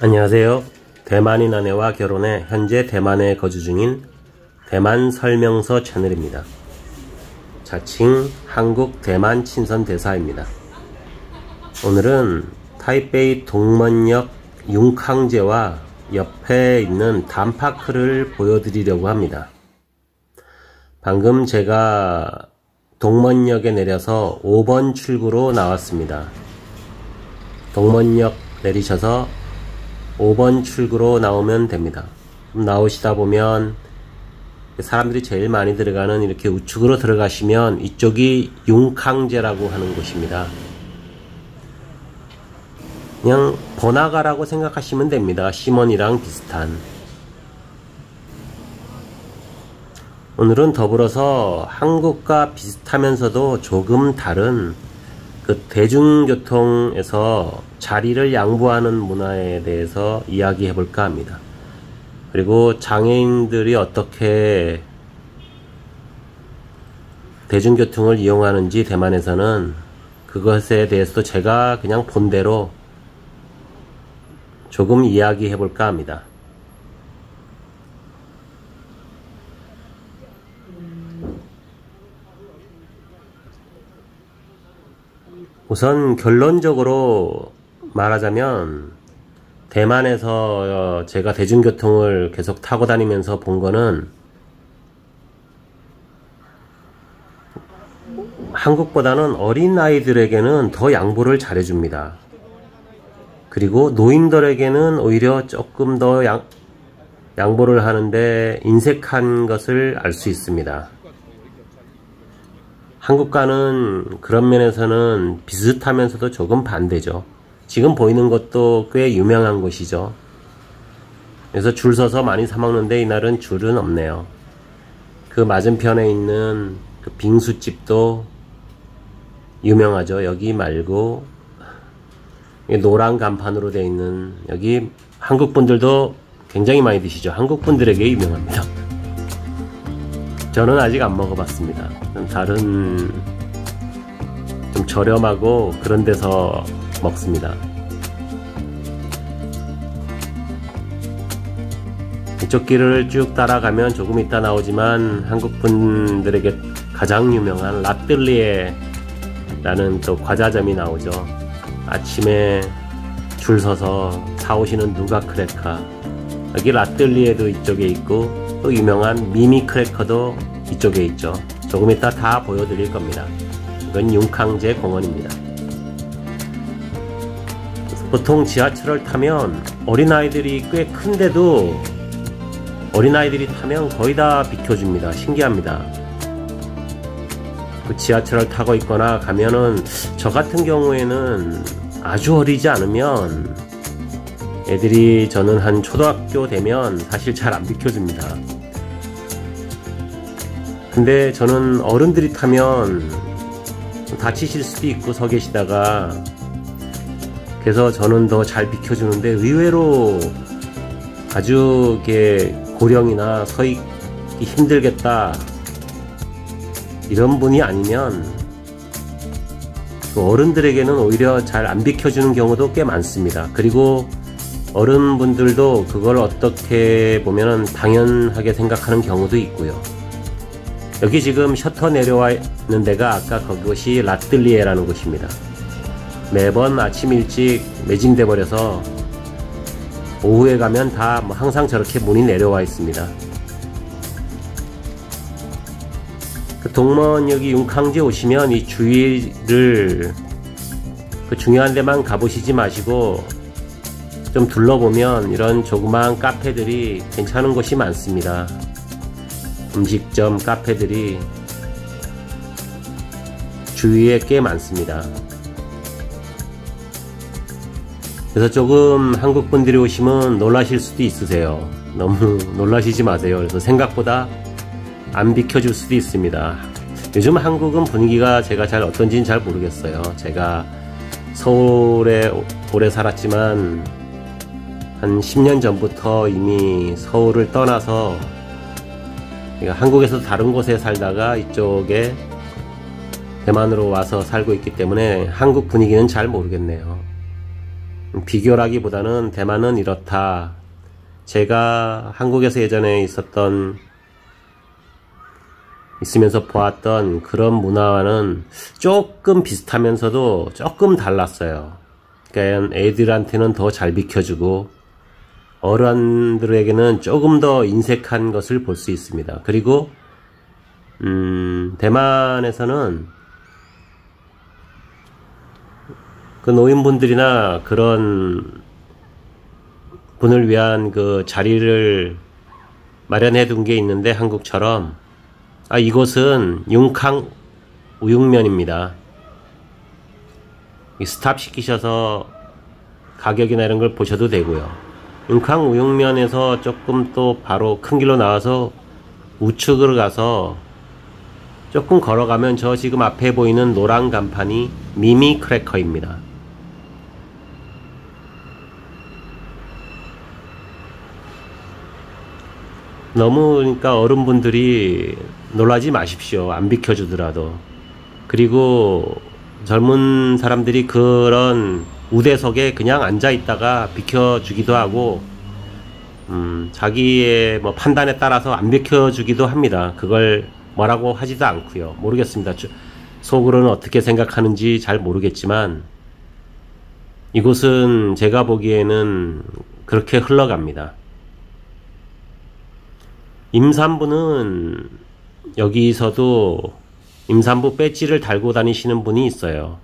안녕하세요. 대만인 아내와 결혼해 현재 대만에 거주 중인 대만 설명서 채널입니다. 자칭 한국 대만 친선 대사입니다. 오늘은 타이베이 동먼역 융캉제와 옆에 있는 단파크를 보여드리려고 합니다. 방금 제가 동먼역에 내려서 5번 출구로 나왔습니다. 동먼역 내리셔서 5번 출구로 나오면 됩니다. 나오시다 보면 사람들이 제일 많이 들어가는 이렇게 우측으로 들어가시면 이쪽이 융캉제라고 하는 곳입니다. 그냥 번화가라고 생각하시면 됩니다. 시몬이랑 비슷한. 오늘은 더불어서 한국과 비슷하면서도 조금 다른 그 대중교통에서 자리를 양보하는 문화에 대해서 이야기해 볼까 합니다. 그리고 장애인들이 어떻게 대중교통을 이용하는지 대만에서는 그것에 대해서도 제가 그냥 본대로 조금 이야기해 볼까 합니다. 우선 결론적으로 말하자면 대만에서 제가 대중교통을 계속 타고 다니면서 본 거는 한국보다는 어린 아이들에게는 더 양보를 잘해줍니다. 그리고 노인들에게는 오히려 조금 더 양보를 하는데 인색한 것을 알 수 있습니다. 한국과는 그런 면에서는 비슷하면서도 조금 반대죠. 지금 보이는 것도 꽤 유명한 곳이죠. 그래서 줄 서서 많이 사 먹는데 이날은 줄은 없네요. 그 맞은편에 있는 그 빙수집도 유명하죠. 여기 말고 노란 간판으로 되어 있는 여기 한국분들도 굉장히 많이 드시죠. 한국분들에게 유명합니다. 저는 아직 안 먹어봤습니다. 다른 좀 저렴하고 그런 데서 먹습니다. 이쪽 길을 쭉 따라가면 조금 이따 나오지만 한국분들에게 가장 유명한 라뜰리에라는 또 과자점이 나오죠. 아침에 줄 서서 사오시는 누가 크래커, 여기 라뜰리에도 이쪽에 있고 또 유명한 미미 크래커도 이쪽에 있죠. 조금 이따 다 보여드릴 겁니다. 이건 융캉제 공원입니다. 보통 지하철을 타면 어린아이들이 꽤 큰데도 어린아이들이 타면 거의 다 비켜줍니다. 신기합니다. 그 지하철을 타고 있거나 가면은 저 같은 경우에는 아주 어리지 않으면 애들이 저는 한 초등학교 되면 사실 잘 안 비켜줍니다. 근데 저는 어른들이 타면 다치실 수도 있고 서 계시다가 그래서 저는 더 잘 비켜주는데 의외로 아주 이렇게 고령이나 서 있기 힘들겠다 이런 분이 아니면 그 어른들에게는 오히려 잘 안 비켜주는 경우도 꽤 많습니다. 그리고 어른분들도 그걸 어떻게 보면은 당연하게 생각하는 경우도 있고요. 여기 지금 셔터 내려와 있는 데가 아까 그곳이 라뜰리에라는 곳입니다. 매번 아침 일찍 매진돼 버려서 오후에 가면 다 뭐 항상 저렇게 문이 내려와 있습니다. 그 동먼역이 융캉제 오시면 이 주위를 그 중요한 데만 가보시지 마시고 좀 둘러보면 이런 조그마한 카페들이 괜찮은 곳이 많습니다. 음식점 카페들이 주위에 꽤 많습니다. 그래서 조금 한국분들이 오시면 놀라실 수도 있으세요. 너무 놀라시지 마세요. 그래서 생각보다 안 비켜줄 수도 있습니다. 요즘 한국은 분위기가 제가 잘 어떤지는 잘 모르겠어요. 제가 서울에 오래 살았지만 한 10년 전부터 이미 서울을 떠나서 한국에서 다른 곳에 살다가 이쪽에 대만으로 와서 살고 있기 때문에 한국 분위기는 잘 모르겠네요. 비교라기보다는 대만은 이렇다. 제가 한국에서 예전에 있으면서 보았던 그런 문화와는 조금 비슷하면서도 조금 달랐어요. 그러니까 애들한테는 더 잘 비켜주고 어른들에게는 조금 더 인색한 것을 볼 수 있습니다. 그리고 대만에서는 그 노인분들이나 그런 분을 위한 그 자리를 마련해 둔 게 있는데 한국처럼 이곳은 융캉 우육면입니다. 스탑 시키셔서 가격이나 이런 걸 보셔도 되고요. 융캉 우육면에서 조금 또 바로 큰 길로 나와서 우측으로 가서 조금 걸어가면 저 지금 앞에 보이는 노란 간판이 미미 크래커입니다. 너무 그러니까 어른분들이 놀라지 마십시오. 안 비켜주더라도. 그리고 젊은 사람들이 그런 우대석에 그냥 앉아 있다가 비켜주기도 하고 자기의 뭐 판단에 따라서 안 비켜주기도 합니다. 그걸 뭐라고 하지도 않고요. 모르겠습니다. 속으로는 어떻게 생각하는지 잘 모르겠지만 이곳은 제가 보기에는 그렇게 흘러갑니다. 임산부는 여기서도 임산부 배지를 달고 다니시는 분이 있어요.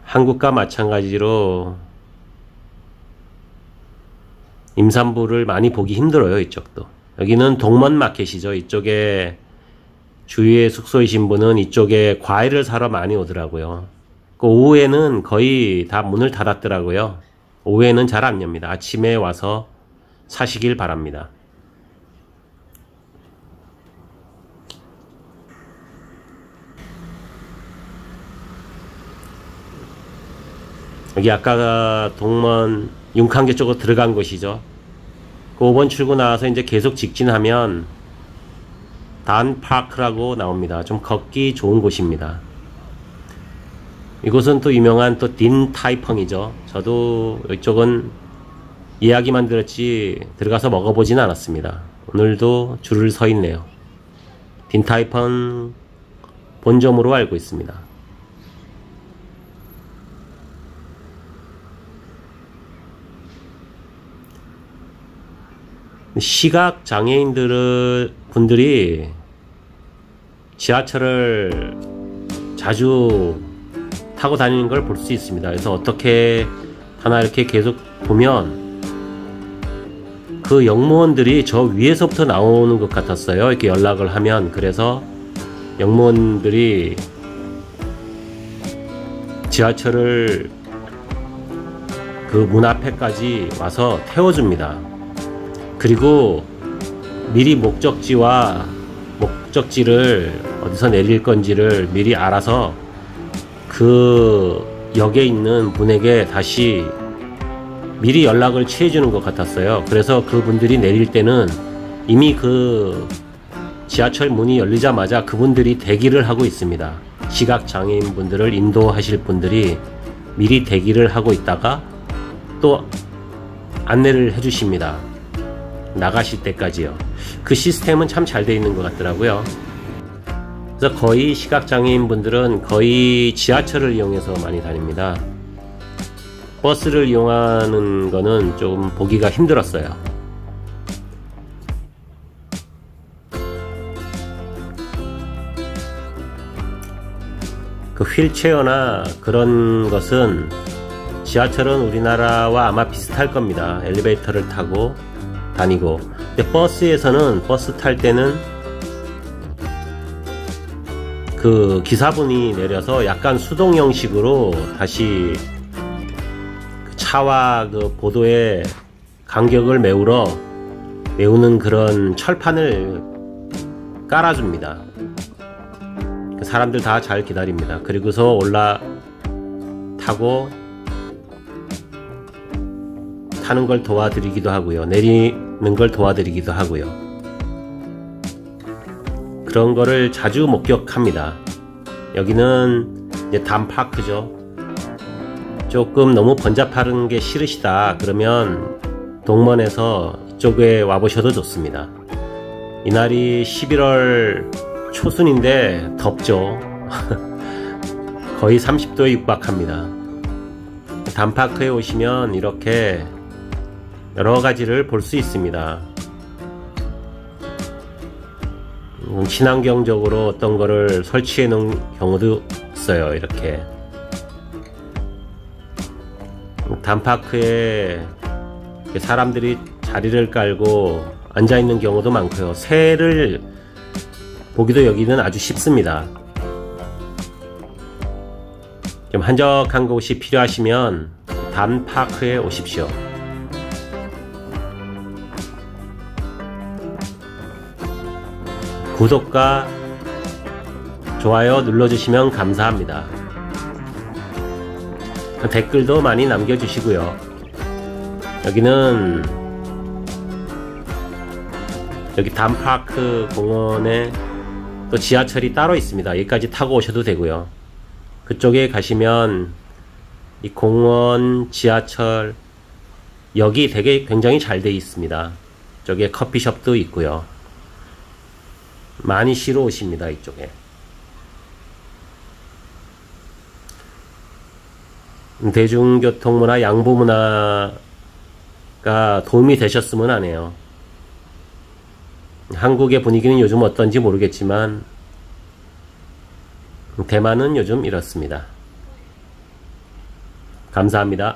한국과 마찬가지로 임산부를 많이 보기 힘들어요. 이쪽도. 여기는 동먼 마켓이죠. 이쪽에 주위에 숙소이신 분은 이쪽에 과일을 사러 많이 오더라고요. 그 오후에는 거의 다 문을 닫았더라고요. 오후에는 잘 안 엽니다. 아침에 와서 사시길 바랍니다. 여기 아까 동먼 융캉교 쪽으로 들어간 곳이죠. 그 5번 출구 나와서 이제 계속 직진하면 단파크라고 나옵니다. 좀 걷기 좋은 곳입니다. 이곳은 또 유명한 또 딘타이펑이죠. 저도 이쪽은 이야기만 들었지 들어가서 먹어보진 않았습니다. 오늘도 줄을 서 있네요. 딘타이펑 본점으로 알고 있습니다. 시각 장애인분들이 지하철을 자주 타고 다니는 걸 볼 수 있습니다. 그래서 어떻게 하나 이렇게 계속 보면 그 영무원들이 저 위에서부터 나오는 것 같았어요. 이렇게 연락을 하면. 그래서 영무원들이 지하철을 그 문 앞에까지 와서 태워줍니다. 그리고 미리 목적지를 어디서 내릴 건지를 미리 알아서 그 역에 있는 분에게 다시 미리 연락을 취해주는 것 같았어요. 그래서 그분들이 내릴 때는 이미 그 지하철 문이 열리자마자 그분들이 대기를 하고 있습니다. 시각장애인 분들을 인도하실 분들이 미리 대기를 하고 있다가 또 안내를 해주십니다. 나가실 때까지요. 그 시스템은 참 잘 되어 있는 것 같더라고요. 그래서 거의 시각장애인 분들은 거의 지하철을 이용해서 많이 다닙니다. 버스를 이용하는 거는 좀 보기가 힘들었어요. 그 휠체어나 그런 것은 지하철은 우리나라와 아마 비슷할 겁니다. 엘리베이터를 타고 다니고. 근데 버스에서는 버스 탈 때는 그 기사분이 내려서 약간 수동 형식으로 다시 차와 그 보도의 간격을 메우는 그런 철판을 깔아줍니다. 사람들 다 잘 기다립니다. 그리고서 타고 타는 걸 도와드리기도 하고요. 내리는 걸 도와드리기도 하고요. 그런 거를 자주 목격합니다. 여기는 이제 단파크죠. 조금 너무 번잡한 게 싫으시다 그러면 동먼에서 이쪽에 와보셔도 좋습니다. 이날이 11월 초순인데 덥죠. 거의 30도에 육박합니다. 단파크에 오시면 이렇게 여러가지를 볼 수 있습니다. 친환경적으로 어떤 거를 설치해 놓은 경우도 있어요. 이렇게 단파크에 사람들이 자리를 깔고 앉아 있는 경우도 많고요. 새를 보기도 여기는 아주 쉽습니다. 좀 한적한 곳이 필요하시면 단파크에 오십시오. 구독과 좋아요 눌러주시면 감사합니다. 댓글도 많이 남겨주시고요. 여기는 여기 단파크 공원에 또 지하철이 따로 있습니다. 여기까지 타고 오셔도 되고요. 그쪽에 가시면 이 공원 지하철 역이 굉장히 잘 되어 있습니다. 저기에 커피숍도 있고요. 많이 쉬러 오십니다. 이쪽에 대중교통문화 양보문화가 도움이 되셨으면 하네요. 한국의 분위기는 요즘 어떤지 모르겠지만 대만은 요즘 이렇습니다. 감사합니다.